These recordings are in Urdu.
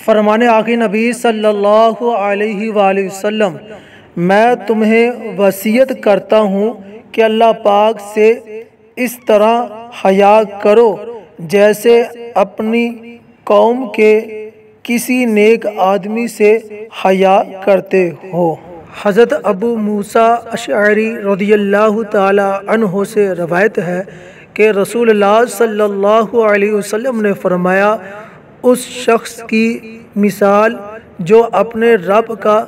فرمانے آقا نبی صلی اللہ علیہ وآلہ وسلم، میں تمہیں وصیت کرتا ہوں کہ اللہ پاک سے اس طرح حیا کرو جیسے اپنی قوم کے کسی نیک آدمی سے حیا کرتے ہو۔ حضرت ابو موسیٰ اشعری رضی اللہ تعالی عنہ سے روایت ہے کہ رسول اللہ صلی اللہ علیہ وسلم نے فرمایا، اس شخص کی مثال جو اپنے رب کا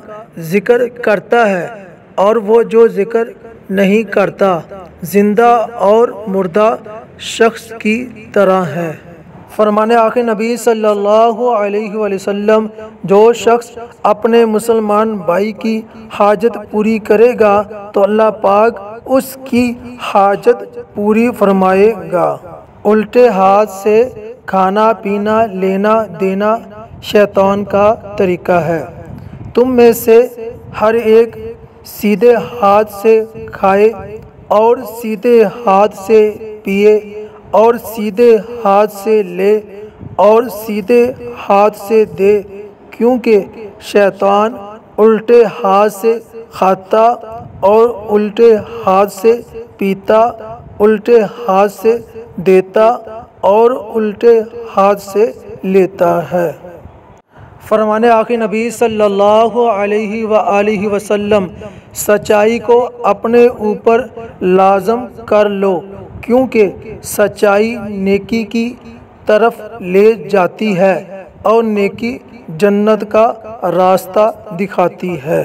ذکر کرتا ہے اور وہ جو ذکر نہیں کرتا، زندہ اور مردہ شخص کی طرح ہے۔ فرمانے آقا نبی صلی اللہ علیہ وآلہ وسلم، جو شخص اپنے مسلمان بھائی کی حاجت پوری کرے گا تو اللہ پاک اس کی حاجت پوری فرمائے گا۔ الٹے ہاتھ سے کھانا پینا لینا دینا شیطان کا طریقہ ہے۔ تم میں سے ہر ایک سیدھے ہاتھ سے کھائے اور سیدھے ہاتھ سے پیے اور سیدھے ہاتھ سے لے اور سیدھے ہاتھ سے دے، کیونکہ شیطان الٹے ہاتھ سے کھاتا اور الٹے ہاتھ سے پیتا، الٹے ہاتھ سے دیتا اور الٹے ہاتھ سے لیتا ہے۔ فرمانے آقا نبی صلی اللہ علیہ وآلہ وسلم، سچائی کو اپنے اوپر لازم کر لو، کیونکہ سچائی نیکی کی طرف لے جاتی ہے اور نیکی جنت کا راستہ دکھاتی ہے۔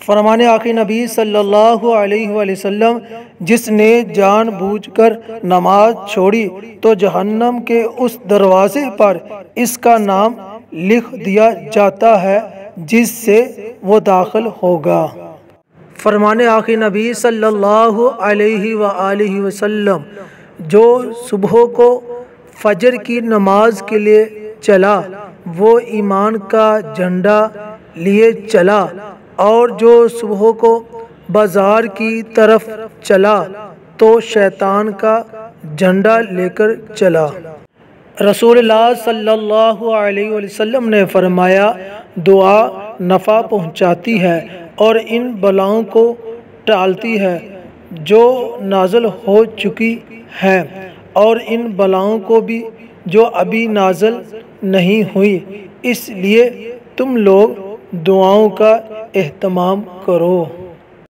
فرمانے آقا نبی صلی اللہ علیہ وآلہ وسلم، جس نے جان بوجھ کر نماز چھوڑی تو جہنم کے اس دروازے پر اس کا نام لکھ دیا جاتا ہے جس سے وہ داخل ہوگا۔ فرمانے آقا نبی صلی اللہ علیہ وآلہ وسلم، جو صبح کو فجر کی نماز کے لیے چلا وہ ایمان کا جھنڈا لیے چلا، اور جو صبح کو بازار کی طرف چلا تو شیطان کا جھنڈا لے کر چلا۔ رسول اللہ صلی اللہ علیہ وسلم نے فرمایا، دعا نفع پہنچاتی ہے اور ان بلاؤں کو ٹالتی ہے جو نازل ہو چکی ہیں، اور ان بلاؤں کو بھی جو ابھی نازل نہیں ہوئی، اس لیے تم لوگ دعاؤں کا اہتمام کرو۔